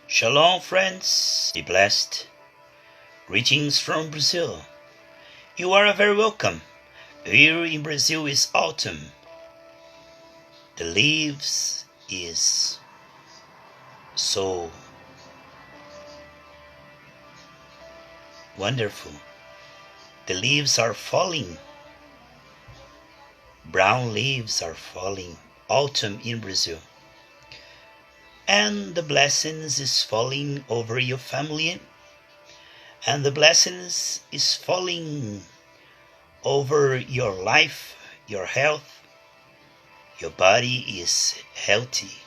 Shalom, friends. Be blessed. Greetings from Brazil. You are very welcome. Here in Brazil is autumn. The leaves is so wonderful. The leaves are falling. Brown leaves are falling. Autumn in Brazil. And the blessings is falling over your family. And the blessings is falling over your life, your health. Your body is healthy.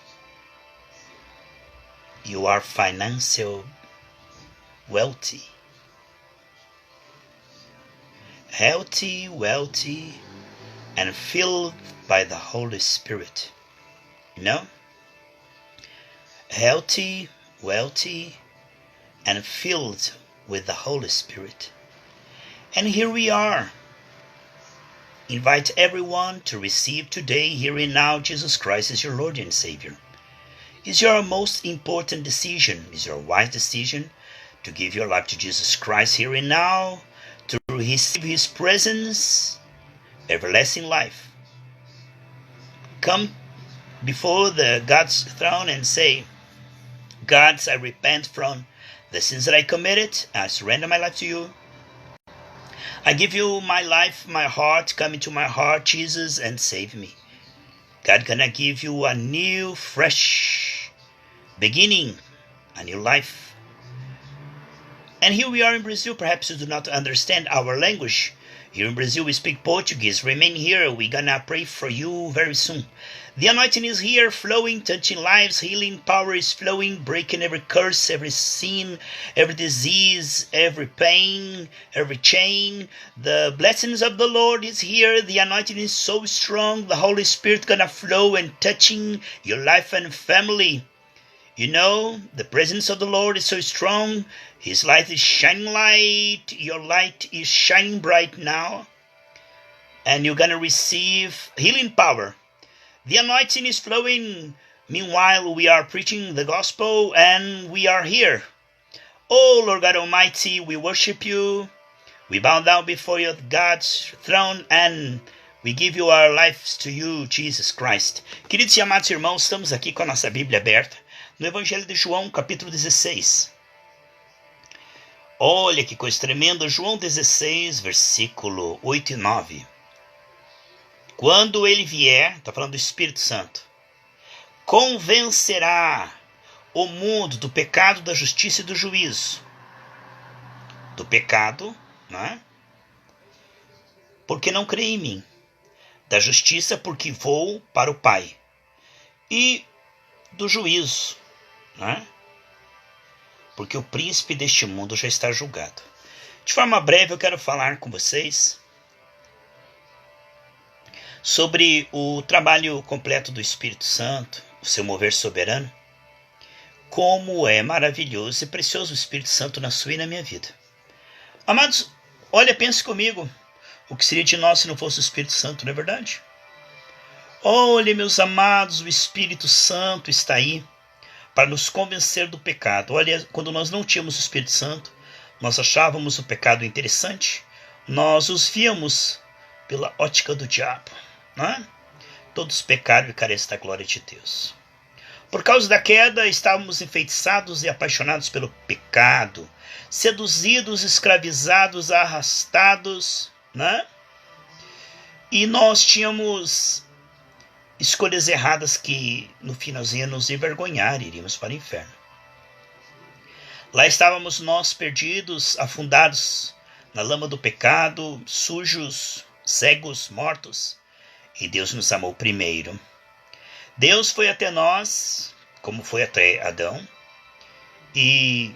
You are financially wealthy. Healthy, wealthy, and filled by the Holy Spirit. You know? Healthy, wealthy, and filled with the Holy Spirit. And here we are. Invite everyone to receive today, here and now, Jesus Christ as your Lord and Savior. Is your most important decision, is your wise decision to give your life to Jesus Christ here and now, to receive His presence, everlasting life. Come before the God's throne and say, God, I repent from the sins that I committed. I surrender my life to you. I give you my life, my heart. Come into my heart, Jesus, and save me. God gonna give you a new, fresh beginning, a new life. And here we are in Brazil. Perhaps you do not understand our language. Here in Brazil we speak Portuguese. Remain here. We're gonna pray for you very soon. The anointing is here, flowing, touching lives. Healing power is flowing, breaking every curse, every sin, every disease, every pain, every chain. The blessings of the Lord is here. The anointing is so strong. The Holy Spirit gonna flow and touching your life and family. You know, the presence of the Lord is so strong. His light is shining light. Your light is shining bright now. And you're going to receive healing power. The anointing is flowing. Meanwhile, we are preaching the gospel and we are here. Oh, Lord God Almighty, we worship you. We bow down before your God's throne and we give you our lives to you, Jesus Christ. Queridos e amados irmãos, estamos aqui com a nossa Bíblia aberta no Evangelho de João, capítulo 16. Olha que coisa tremenda, João 16, versículo 8 e 9. Quando ele vier, está falando do Espírito Santo, convencerá o mundo do pecado, da justiça e do juízo. Do pecado, né? Porque não crê em mim. Da justiça, porque vou para o Pai. E do juízo, né? Porque o príncipe deste mundo já está julgado. De forma breve, eu quero falar com vocês sobre o trabalho completo do Espírito Santo, o seu mover soberano. Como é maravilhoso e precioso o Espírito Santo na sua e na minha vida. Amados, olha, pense comigo. O que seria de nós se não fosse o Espírito Santo, não é verdade? Olha, meus amados, o Espírito Santo está aí para nos convencer do pecado. Olha, quando nós não tínhamos o Espírito Santo, nós achávamos o pecado interessante, nós os víamos pela ótica do diabo, não é? Todos pecaram e carecem da glória de Deus. Por causa da queda, estávamos enfeitiçados e apaixonados pelo pecado, seduzidos, escravizados, arrastados, né? E nós tínhamos escolhas erradas que no finalzinho nos envergonhar, iríamos para o inferno. Lá estávamos nós perdidos, afundados na lama do pecado, sujos, cegos, mortos. E Deus nos amou primeiro. Deus foi até nós, como foi até Adão, e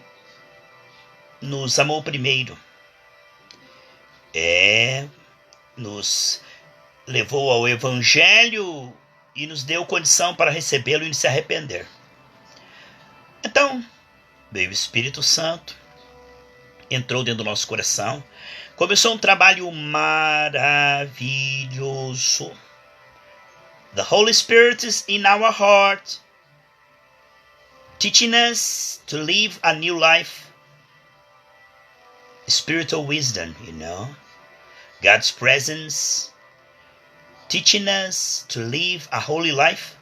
nos amou primeiro. Nos levou ao Evangelho e nos deu condição para recebê-lo e se arrepender. Então, veio o Espírito Santo, entrou dentro do nosso coração, começou um trabalho maravilhoso. The Holy Spirit is in our heart. teaching us to live a new life, spiritual wisdom, God's presence, teaching us to live a holy life,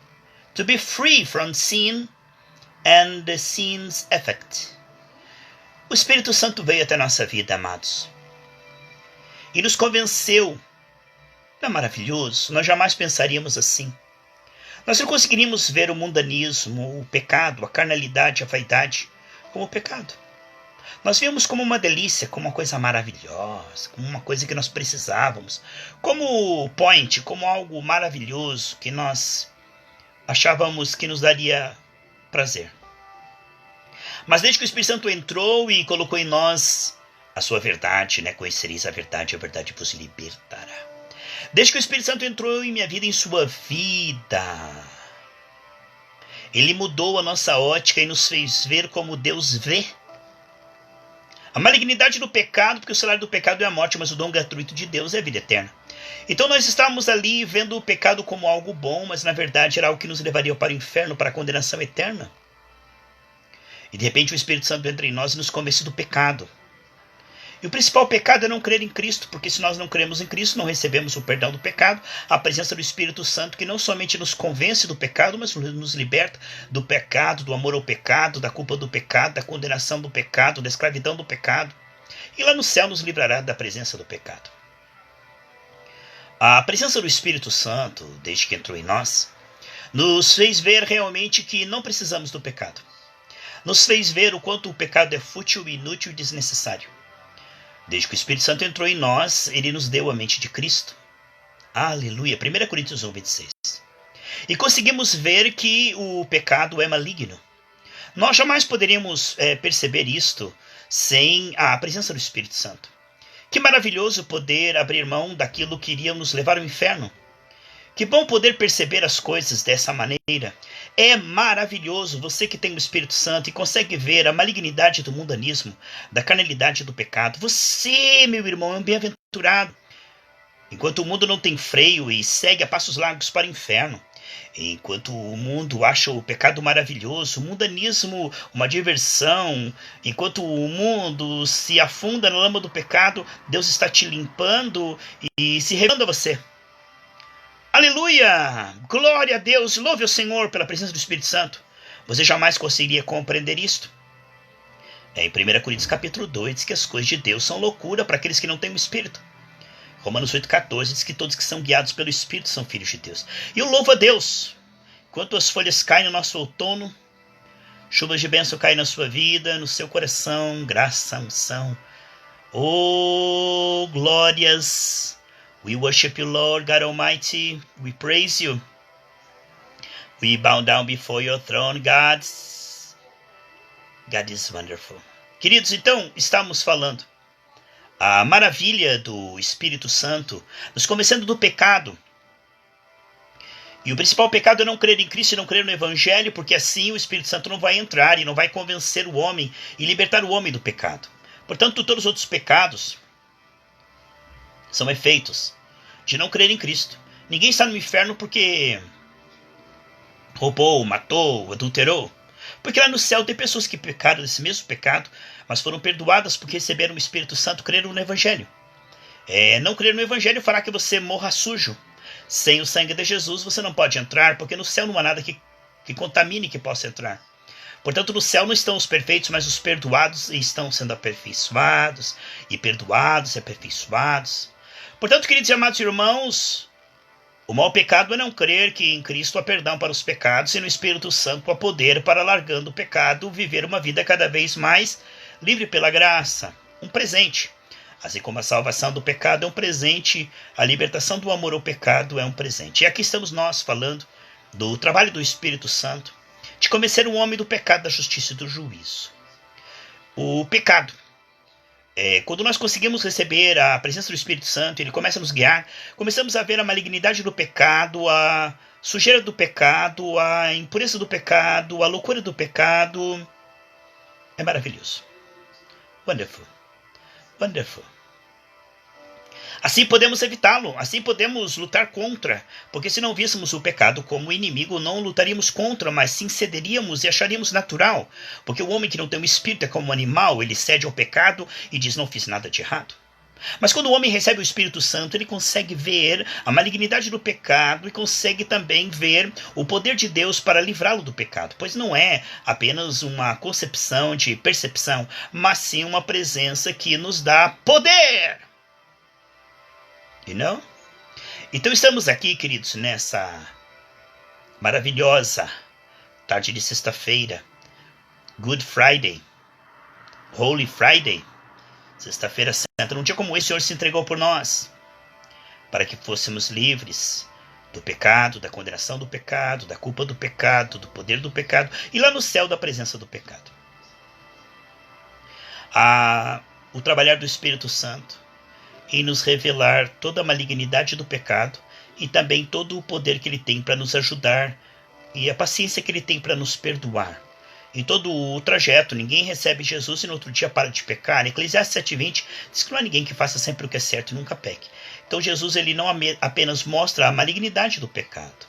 to be free from sin and the sin's effect. O Espírito Santo veio até nossa vida, amados, e nos convenceu. Não é maravilhoso? Nós jamais pensaríamos assim. Nós não conseguiríamos ver o mundanismo, o pecado, a carnalidade, a vaidade como pecado. Nós vemos como uma delícia, como uma coisa maravilhosa, como uma coisa que nós precisávamos, como point, como algo maravilhoso que nós achávamos que nos daria prazer. Mas desde que o Espírito Santo entrou e colocou em nós a sua verdade, conhecereis a verdade vos libertará. Desde que o Espírito Santo entrou em minha vida, em sua vida, ele mudou a nossa ótica e nos fez ver como Deus vê. A malignidade do pecado, porque o salário do pecado é a morte, mas o dom gratuito de Deus é a vida eterna. Então nós estávamos ali vendo o pecado como algo bom, mas na verdade era algo que nos levaria para o inferno, para a condenação eterna. E de repente o Espírito Santo entra em nós e nos convence do pecado. E o principal pecado é não crer em Cristo, porque se nós não cremos em Cristo, não recebemos o perdão do pecado, a presença do Espírito Santo, que não somente nos convence do pecado, mas nos liberta do pecado, do amor ao pecado, da culpa do pecado, da condenação do pecado, da escravidão do pecado. E lá no céu nos livrará da presença do pecado. A presença do Espírito Santo, desde que entrou em nós, nos fez ver realmente que não precisamos do pecado. Nos fez ver o quanto o pecado é fútil, inútil e desnecessário. Desde que o Espírito Santo entrou em nós, ele nos deu a mente de Cristo. Aleluia. 1 Coríntios 1, 26. E conseguimos ver que o pecado é maligno. Nós jamais poderíamos perceber isto sem a presença do Espírito Santo. Que maravilhoso poder abrir mão daquilo que iria nos levar ao inferno. Que bom poder perceber as coisas dessa maneira. É maravilhoso você que tem o Espírito Santo e consegue ver a malignidade do mundanismo, da carnalidade do pecado. Você, meu irmão, é um bem-aventurado. Enquanto o mundo não tem freio e segue a passos largos para o inferno, enquanto o mundo acha o pecado maravilhoso, o mundanismo uma diversão, enquanto o mundo se afunda na lama do pecado, Deus está te limpando e se revelando a você. Aleluia! Glória a Deus! Louve o Senhor pela presença do Espírito Santo. Você jamais conseguiria compreender isto. Em 1 Coríntios capítulo 2 diz que as coisas de Deus são loucura para aqueles que não têm o Espírito. Romanos 8,14 diz que todos que são guiados pelo Espírito são filhos de Deus. E eu louvo a Deus. Enquanto as folhas caem no nosso outono, chuvas de bênção caem na sua vida, no seu coração, graça, unção. Oh, glórias! We worship you, Lord God Almighty. We praise you. We bow down before your throne, God. God is wonderful. Queridos, então, estamos falando a maravilha do Espírito Santo, nos convencendo do pecado. E o principal pecado é não crer em Cristo e não crer no Evangelho, porque assim o Espírito Santo não vai entrar e não vai convencer o homem e libertar o homem do pecado. Portanto, todos os outros pecados são efeitos de não crer em Cristo. Ninguém está no inferno porque roubou, matou, adulterou. Porque lá no céu tem pessoas que pecaram desse mesmo pecado, mas foram perdoadas porque receberam o Espírito Santo, creram no Evangelho. Não crer no Evangelho fará que você morra sujo. Sem o sangue de Jesus você não pode entrar, porque no céu não há nada que contamine que possa entrar. Portanto, no céu não estão os perfeitos, mas os perdoados estão sendo aperfeiçoados, e perdoados e aperfeiçoados. Portanto, queridos e amados irmãos, o mau pecado é não crer que em Cristo há perdão para os pecados e no Espírito Santo há poder para, largando o pecado, viver uma vida cada vez mais livre pela graça, um presente. Assim como a salvação do pecado é um presente, a libertação do amor ao pecado é um presente. E aqui estamos nós falando do trabalho do Espírito Santo, de convencer o homem do pecado, da justiça e do juízo. O pecado. Quando nós conseguimos receber a presença do Espírito Santo, ele começa a nos guiar, começamos a ver a malignidade do pecado, a sujeira do pecado, a impureza do pecado, a loucura do pecado. É maravilhoso. Wonderful. Wonderful. Assim podemos evitá-lo, assim podemos lutar contra, porque se não víssemos o pecado como inimigo, não lutaríamos contra, mas sim cederíamos e acharíamos natural, porque o homem que não tem o espírito é como um animal, ele cede ao pecado e diz não fiz nada de errado. Mas quando o homem recebe o Espírito Santo, ele consegue ver a malignidade do pecado e consegue também ver o poder de Deus para livrá-lo do pecado, pois não é apenas uma concepção de percepção, mas sim uma presença que nos dá poder. Não? Então estamos aqui, queridos, nessa maravilhosa tarde de sexta-feira, Good Friday, Holy Friday, Sexta-feira Santa, num dia como esse, o Senhor se entregou por nós, para que fôssemos livres do pecado, da condenação do pecado, da culpa do pecado, do poder do pecado, e lá no céu da presença do pecado. O trabalhar do Espírito Santo em nos revelar toda a malignidade do pecado e também todo o poder que ele tem para nos ajudar e a paciência que ele tem para nos perdoar. Em todo o trajeto, ninguém recebe Jesus e no outro dia para de pecar. Eclesiastes 7:20 diz que não há ninguém que faça sempre o que é certo e nunca peque. Então Jesus ele não apenas mostra a malignidade do pecado,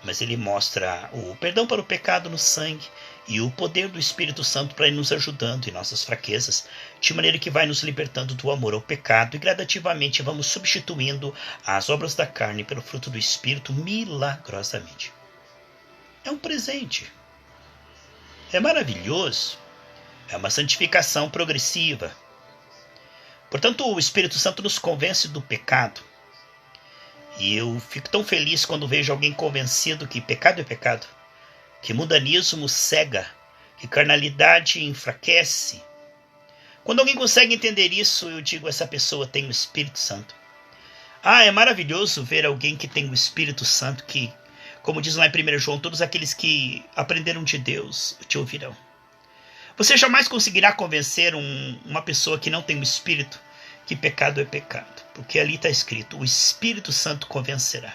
mas ele mostra o perdão para o pecado no sangue e o poder do Espírito Santo para ir nos ajudando em nossas fraquezas, de maneira que vai nos libertando do amor ao pecado e gradativamente vamos substituindo as obras da carne pelo fruto do Espírito milagrosamente. É um presente. É maravilhoso, é uma santificação progressiva. Portanto, o Espírito Santo nos convence do pecado. E eu fico tão feliz quando vejo alguém convencido que pecado é pecado, que mundanismo cega, que carnalidade enfraquece. Quando alguém consegue entender isso, eu digo, essa pessoa tem o Espírito Santo. É maravilhoso ver alguém que tem o Espírito Santo, que, como diz lá em 1 João, todos aqueles que aprenderam de Deus te ouvirão. Você jamais conseguirá convencer uma pessoa que não tem o Espírito que pecado é pecado, porque ali está escrito, o Espírito Santo convencerá.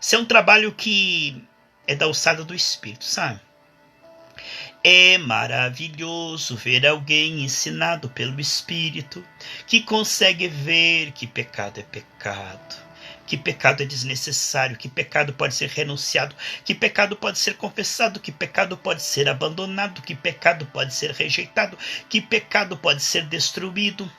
Isso é um trabalho que é da alçada do Espírito, sabe? É maravilhoso ver alguém ensinado pelo Espírito, que consegue ver que pecado é pecado, que pecado é desnecessário, que pecado pode ser renunciado, que pecado pode ser confessado, que pecado pode ser abandonado, que pecado pode ser rejeitado, que pecado pode ser destruído.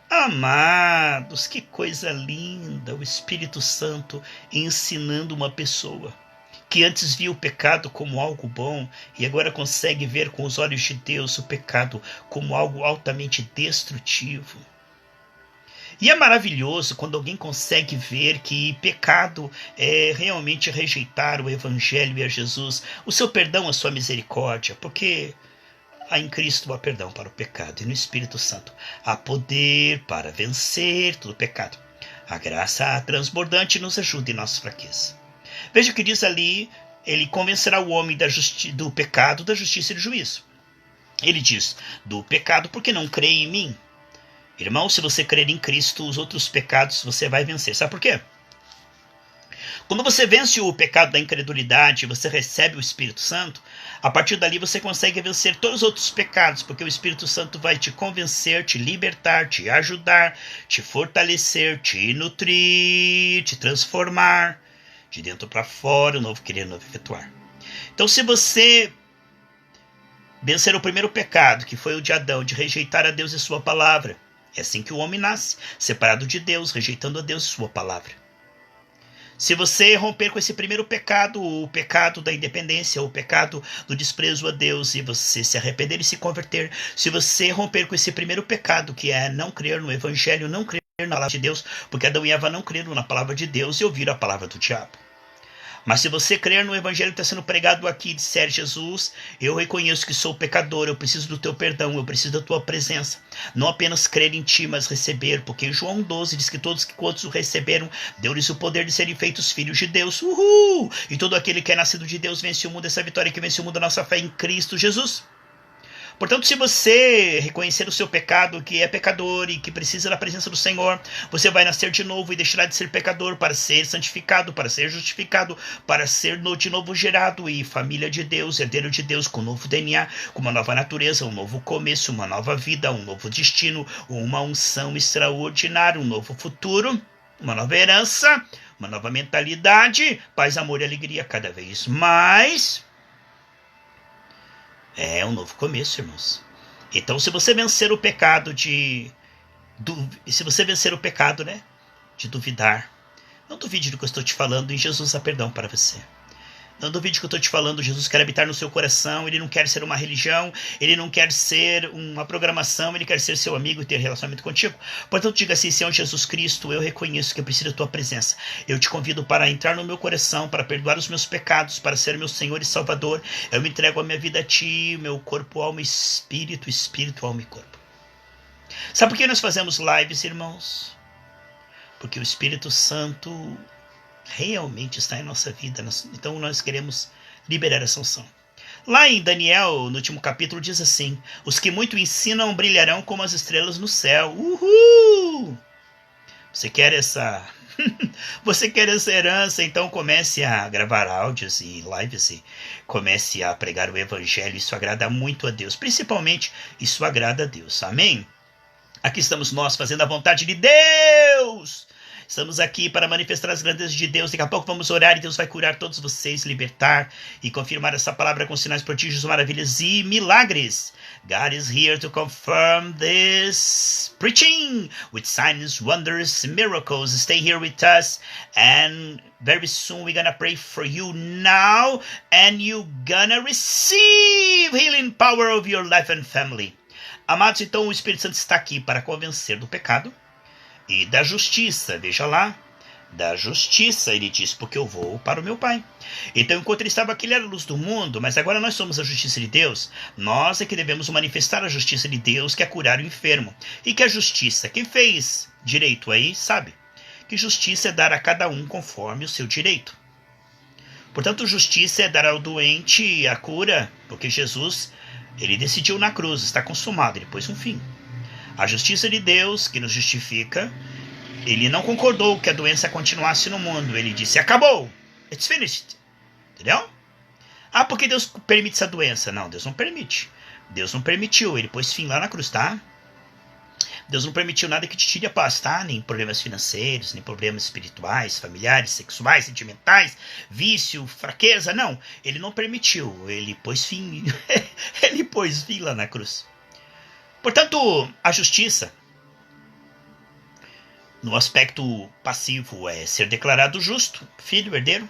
Amados, que coisa linda, o Espírito Santo ensinando uma pessoa que antes via o pecado como algo bom e agora consegue ver com os olhos de Deus o pecado como algo altamente destrutivo. E é maravilhoso quando alguém consegue ver que pecado é realmente rejeitar o Evangelho e a Jesus, o seu perdão, a sua misericórdia, porque há em Cristo há perdão para o pecado e no Espírito Santo há poder para vencer todo o pecado. A graça transbordante nos ajuda em nossas fraquezas. Veja o que diz ali, ele convencerá o homem do pecado, da justiça e do juízo. Ele diz, do pecado porque não crê em mim. Irmão, se você crer em Cristo, os outros pecados você vai vencer. Sabe por quê? Quando você vence o pecado da incredulidade, você recebe o Espírito Santo, a partir dali você consegue vencer todos os outros pecados, porque o Espírito Santo vai te convencer, te libertar, te ajudar, te fortalecer, te nutrir, te transformar, de dentro para fora, o novo querer, o novo efetuar. Então, se você vencer o primeiro pecado, que foi o de Adão, de rejeitar a Deus e sua palavra, é assim que o homem nasce, separado de Deus, rejeitando a Deus e sua palavra. Se você romper com esse primeiro pecado, o pecado da independência, o pecado do desprezo a Deus, e você se arrepender e se converter, se você romper com esse primeiro pecado, que é não crer no Evangelho, não crer na palavra de Deus, porque Adão e Eva não creram na palavra de Deus e ouviram a palavra do diabo. Mas se você crer no Evangelho que está sendo pregado aqui, e disser, Jesus, eu reconheço que sou pecador, eu preciso do teu perdão, eu preciso da tua presença. Não apenas crer em ti, mas receber, porque em João 12 diz que todos quantos o receberam, deu-lhes o poder de serem feitos filhos de Deus. Uhul! E todo aquele que é nascido de Deus vence o mundo, essa vitória que vence o mundo, a nossa fé em Cristo Jesus. Portanto, se você reconhecer o seu pecado, que é pecador e que precisa da presença do Senhor, você vai nascer de novo e deixará de ser pecador para ser santificado, para ser justificado, para ser de novo gerado e família de Deus, herdeiro de Deus, com um novo DNA, com uma nova natureza, um novo começo, uma nova vida, um novo destino, uma unção extraordinária, um novo futuro, uma nova herança, uma nova mentalidade, paz, amor e alegria cada vez mais. É um novo começo, irmãos. Então, se você vencer o pecado se você vencer o pecado, né, de duvidar, não duvide do que eu estou te falando, e Jesus há perdão para você. Não duvide do que eu estou te falando, Jesus quer habitar no seu coração, ele não quer ser uma religião, ele não quer ser uma programação, ele quer ser seu amigo e ter relacionamento contigo. Portanto, diga assim: Senhor Jesus Cristo, eu reconheço que eu preciso da tua presença. Eu te convido para entrar no meu coração, para perdoar os meus pecados, para ser meu Senhor e Salvador. Eu me entrego a minha vida a ti, meu corpo, alma e espírito, alma e corpo. Sabe por que nós fazemos lives, irmãos? Porque o Espírito Santo realmente está em nossa vida, então nós queremos liberar essa unção. Lá em Daniel, no último capítulo, diz assim: os que muito ensinam brilharão como as estrelas no céu. Uhul! Você quer essa você quer essa herança? Então comece a gravar áudios e lives e comece a pregar o evangelho. Isso agrada muito a Deus, principalmente isso agrada a Deus. Amém? Aqui estamos nós fazendo a vontade de Deus. Estamos aqui para manifestar as grandezas de Deus. Daqui a pouco vamos orar e Deus vai curar todos vocês, libertar e confirmar essa palavra com sinais, prodígios, maravilhas e milagres. God is here to confirm this preaching with signs, wonders, miracles. Stay here with us and very soon we're gonna pray for you now and you're gonna receive healing power of your life and family. Amados, então o Espírito Santo está aqui para convencer do pecado e da justiça. Veja lá, da justiça, ele diz, porque eu vou para o meu Pai. Então, enquanto ele estava aqui, ele era a luz do mundo, mas agora nós somos a justiça de Deus. Nós é que devemos manifestar a justiça de Deus, que é curar o enfermo. E que a justiça, quem fez direito aí, sabe que justiça é dar a cada um conforme o seu direito. Portanto, justiça é dar ao doente a cura, porque Jesus, ele decidiu na cruz, está consumado, ele pôs um fim. A justiça de Deus, que nos justifica, ele não concordou que a doença continuasse no mundo. Ele disse: acabou, it's finished. Entendeu? Ah, porque Deus permite essa doença? Não, Deus não permite. Deus não permitiu, ele pôs fim lá na cruz, tá? Deus não permitiu nada que te tire a paz, tá? Nem problemas financeiros, nem problemas espirituais, familiares, sexuais, sentimentais, vício, fraqueza, não. Ele não permitiu, ele pôs fim. Ele pôs fim lá na cruz. Portanto, a justiça, no aspecto passivo, é ser declarado justo, filho, herdeiro.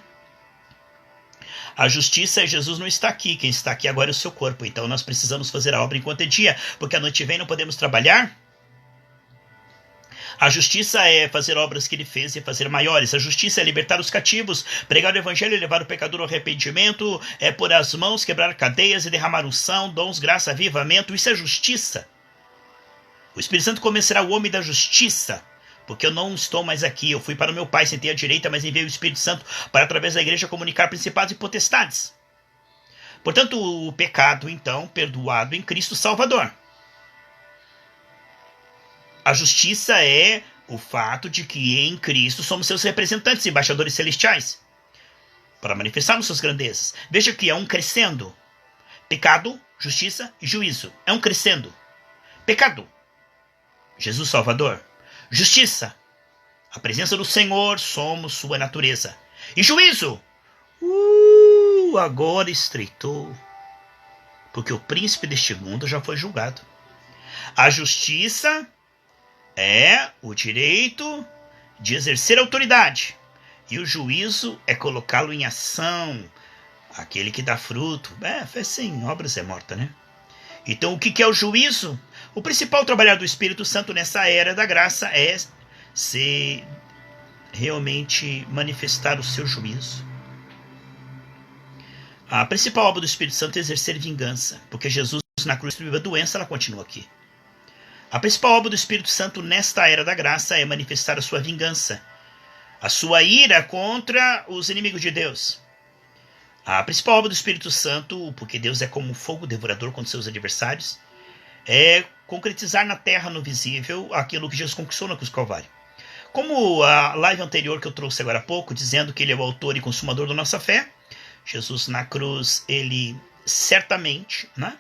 A justiça é Jesus não está aqui, quem está aqui agora é o seu corpo. Então nós precisamos fazer a obra enquanto é dia, porque a noite vem e não podemos trabalhar. A justiça é fazer obras que ele fez e fazer maiores. A justiça é libertar os cativos, pregar o evangelho e levar o pecador ao arrependimento, é pôr as mãos, quebrar cadeias e derramar unção, dons, graça, avivamento. Isso é justiça. O Espírito Santo convencerá o homem da justiça, porque eu não estou mais aqui, eu fui para o meu Pai, sentei à direita, mas enviei o Espírito Santo para, através da igreja, comunicar principados e potestades. Portanto, o pecado, então, perdoado em Cristo Salvador. A justiça é o fato de que em Cristo somos seus representantes, embaixadores celestiais, para manifestarmos suas grandezas. Veja que é um crescendo. Pecado, justiça e juízo. É um crescendo. Pecado, Jesus Salvador. Justiça, a presença do Senhor, somos sua natureza. E juízo, agora estreitou, porque o príncipe deste mundo já foi julgado. A justiça é o direito de exercer autoridade, e o juízo é colocá-lo em ação, aquele que dá fruto. Fé sem obras é morta, né? Então, o que é o juízo? O principal trabalhar do Espírito Santo nessa era da graça é se realmente manifestar o seu juízo. A principal obra do Espírito Santo é exercer vingança, porque Jesus na cruz destruiu a doença, ela continua aqui. A principal obra do Espírito Santo nesta era da graça é manifestar a sua vingança, a sua ira contra os inimigos de Deus. A principal obra do Espírito Santo, porque Deus é como um fogo devorador contra seus adversários, é concretizar na terra, no visível, aquilo que Jesus conquistou na cruz do Calvário. Como a live anterior que eu trouxe agora há pouco, dizendo que ele é o autor e consumador da nossa fé, Jesus na cruz, ele certamente, né,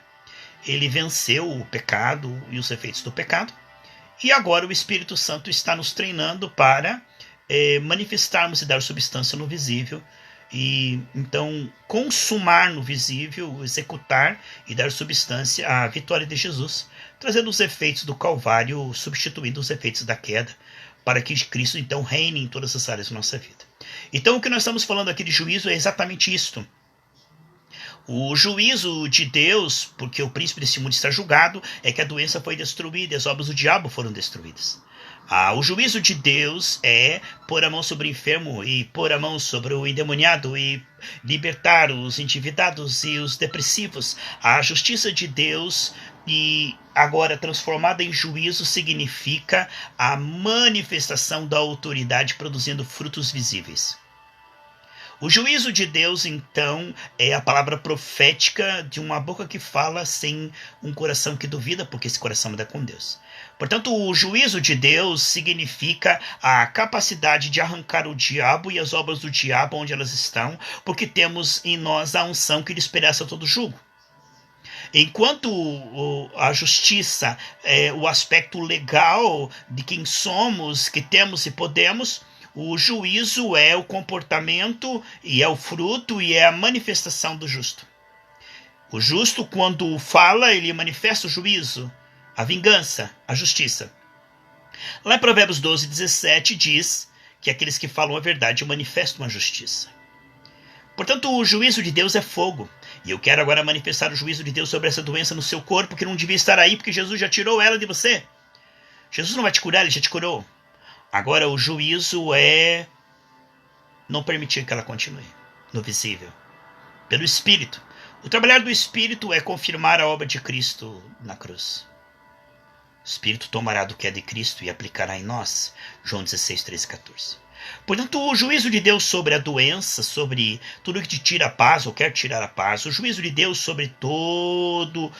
ele venceu o pecado e os efeitos do pecado, e agora o Espírito Santo está nos treinando para manifestarmos e dar substância no visível, e então consumar no visível, executar e dar substância à vitória de Jesus, trazendo os efeitos do Calvário, substituindo os efeitos da queda, para que Cristo então reine em todas as áreas da nossa vida. Então o que nós estamos falando aqui de juízo é exatamente isto. O juízo de Deus, porque o príncipe deste mundo está julgado, é que a doença foi destruída e as obras do diabo foram destruídas. O juízo de Deus é pôr a mão sobre o enfermo e pôr a mão sobre o endemoniado e libertar os endividados e os depressivos. A justiça de Deus, e agora transformada em juízo, significa a manifestação da autoridade produzindo frutos visíveis. O juízo de Deus, então, é a palavra profética de uma boca que fala sem um coração que duvida, porque esse coração anda com Deus. Portanto, o juízo de Deus significa a capacidade de arrancar o diabo e as obras do diabo onde elas estão, porque temos em nós a unção que despedaça todo jugo. Enquanto a justiça é o aspecto legal de quem somos, que temos e podemos, o juízo é o comportamento e é o fruto e é a manifestação do justo. O justo, quando fala, ele manifesta o juízo, a vingança, a justiça. Lá em Provérbios 12:17 diz que aqueles que falam a verdade manifestam a justiça. Portanto, o juízo de Deus é fogo. E eu quero agora manifestar o juízo de Deus sobre essa doença no seu corpo, que não devia estar aí, porque Jesus já tirou ela de você. Jesus não vai te curar, ele já te curou. Agora o juízo é não permitir que ela continue no visível, pelo Espírito. O trabalhar do Espírito é confirmar a obra de Cristo na cruz. O Espírito tomará do que é de Cristo e aplicará em nós. João 16, 13 e 14. Portanto, o juízo de Deus sobre a doença, sobre tudo que te tira a paz ou quer tirar a paz, o juízo de Deus sobre todo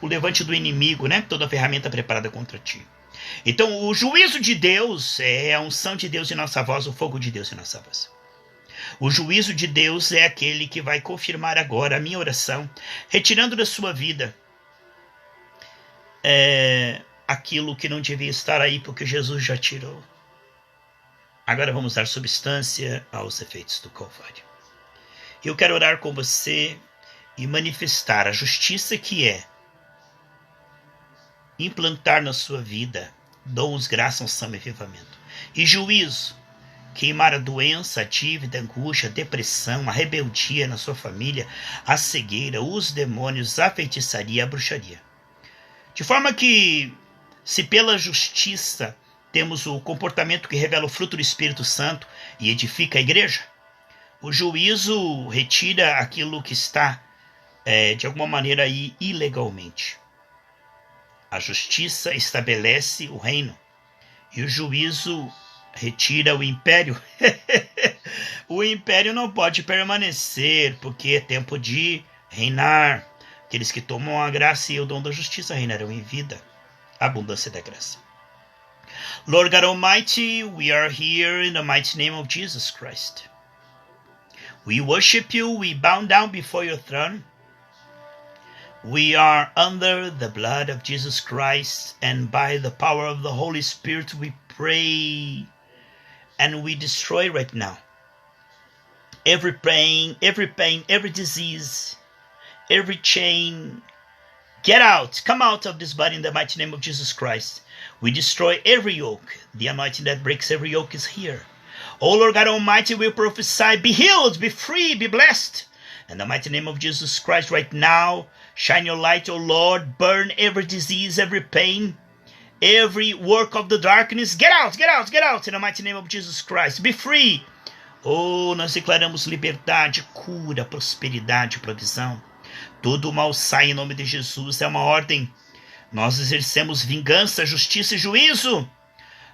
o levante do inimigo, né? Toda a ferramenta preparada contra ti. Então, o juízo de Deus é a unção de Deus em nossa voz, o fogo de Deus em nossa voz. O juízo de Deus é aquele que vai confirmar agora a minha oração, retirando da sua vida aquilo que não devia estar aí, porque Jesus já tirou. Agora vamos dar substância aos efeitos do Calvário. Eu quero orar com você e manifestar a justiça que é implantar na sua vida dons, graça, unção e avivamento. E juízo, queimar a doença, a dívida, a angústia, a depressão, a rebeldia na sua família, a cegueira, os demônios, a feitiçaria, a bruxaria. De forma que, se pela justiça temos o comportamento que revela o fruto do Espírito Santo e edifica a igreja, o juízo retira aquilo que está, de alguma maneira, aí, ilegalmente. A justiça estabelece o reino e o juízo retira o império. O império não pode permanecer, porque é tempo de reinar. Aqueles que tomam a graça e o dom da justiça reinarão em vida. Abundância da graça. Lord God Almighty, we are here in the mighty name of Jesus Christ. We worship you, we bow down before your throne. We are under the blood of Jesus Christ, and by the power of the Holy Spirit we pray and we destroy right now every pain, every disease, every chain. Get out, come out of this body in the mighty name of Jesus Christ. We destroy every yoke. The anointing that breaks every yoke is here. Oh Lord God Almighty, we prophesy, be healed, be free, be blessed. In the mighty name of Jesus Christ right now, shine your light, O Lord. Burn every disease, every pain, every work of the darkness. Get out, get out, get out in the mighty name of Jesus Christ. Be free. Oh, nós declaramos liberdade, cura, prosperidade, provisão. Todo o mal sai em nome de Jesus. É uma ordem. Nós exercemos vingança, justiça e juízo.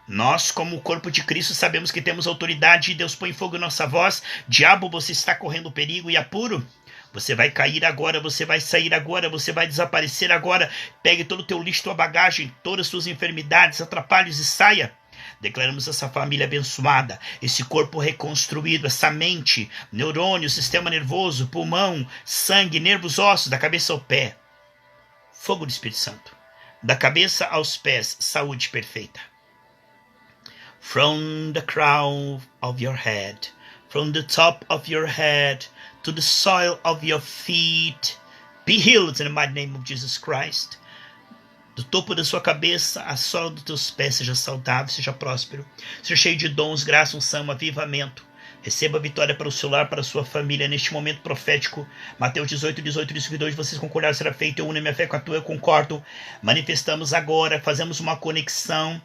Nós, como o corpo de Cristo, sabemos que temos autoridade e Deus põe fogo em nossa voz. Diabo, você está correndo perigo e apuro. Você vai cair agora, você vai sair agora, você vai desaparecer agora. Pegue todo o teu lixo, tua bagagem, todas as suas enfermidades, atrapalhos e saia. Declaramos essa família abençoada, esse corpo reconstruído, essa mente, neurônio, sistema nervoso, pulmão, sangue, nervos, ossos, da cabeça ao pé. Fogo do Espírito Santo. Da cabeça aos pés, saúde perfeita. From the crown of your head, from the top of your head to the soil of your feet, be healed in the mighty name of Jesus Christ. Do topo da sua cabeça, a sola dos teus pés, seja saudável, seja próspero, seja cheio de dons, graça, unção, avivamento. Receba a vitória para o seu lar, para a sua família, neste momento profético. Mateus 18 diz que dois vocês concordaram será feito, eu uno a minha fé com a tua, eu concordo. Manifestamos agora, fazemos uma conexão,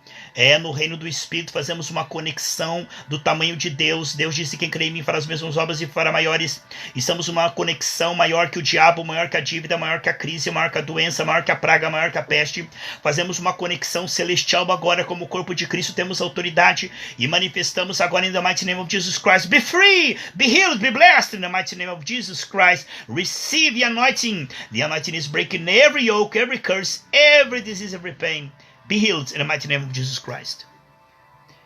no reino do Espírito, fazemos uma conexão do tamanho de Deus. Deus disse, quem crê em mim fará as mesmas obras e fará maiores. Estamos uma conexão maior que o diabo, maior que a dívida, maior que a crise, maior que a doença, maior que a praga, maior que a peste. Fazemos uma conexão celestial agora, como corpo de Cristo, temos autoridade e manifestamos agora in the mighty name of Jesus Christ. Be free, be healed, be blessed in the mighty name of Jesus Christ. Receive the anointing. The anointing is breaking every yoke, every curse, every disease, every pain. Be healed in the mighty name of Jesus Christ.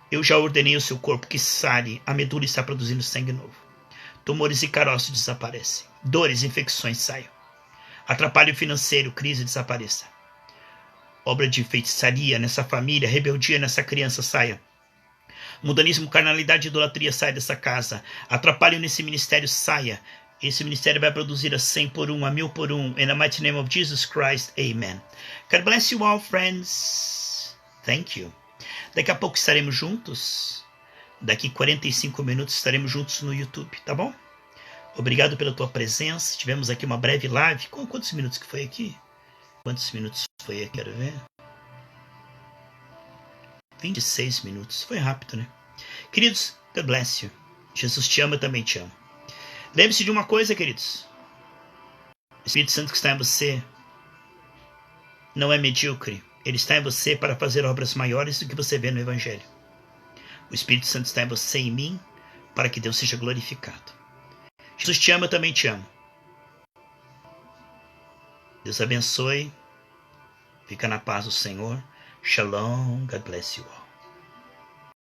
Eu já ordenei o seu corpo que sare, a medula está produzindo sangue novo. Tumores e caroços desaparecem. Dores, infecções saiam. Atrapalho financeiro, crise desapareça. Obra de feitiçaria nessa família, rebeldia nessa criança saia. Mundanismo, carnalidade e idolatria sai dessa casa. Atrapalho nesse ministério saia. Esse ministério vai produzir a 100 por 1, a 1000 por 1. In the mighty name of Jesus Christ. Amen. God bless you all, friends. Thank you. Daqui a pouco estaremos juntos. Daqui 45 minutos estaremos juntos no YouTube, tá bom? Obrigado pela tua presença. Tivemos aqui uma breve live. Quantos minutos que foi aqui? Quantos minutos foi aqui? Quero ver. 26 minutos. Foi rápido, né? Queridos, God bless you. Jesus te ama, eu também te amo. Lembre-se de uma coisa, queridos. O Espírito Santo que está em você não é medíocre. Ele está em você para fazer obras maiores do que você vê no Evangelho. O Espírito Santo está em você e em mim para que Deus seja glorificado. Jesus te ama, eu também te amo. Deus abençoe. Fica na paz do Senhor. Shalom. God bless you all.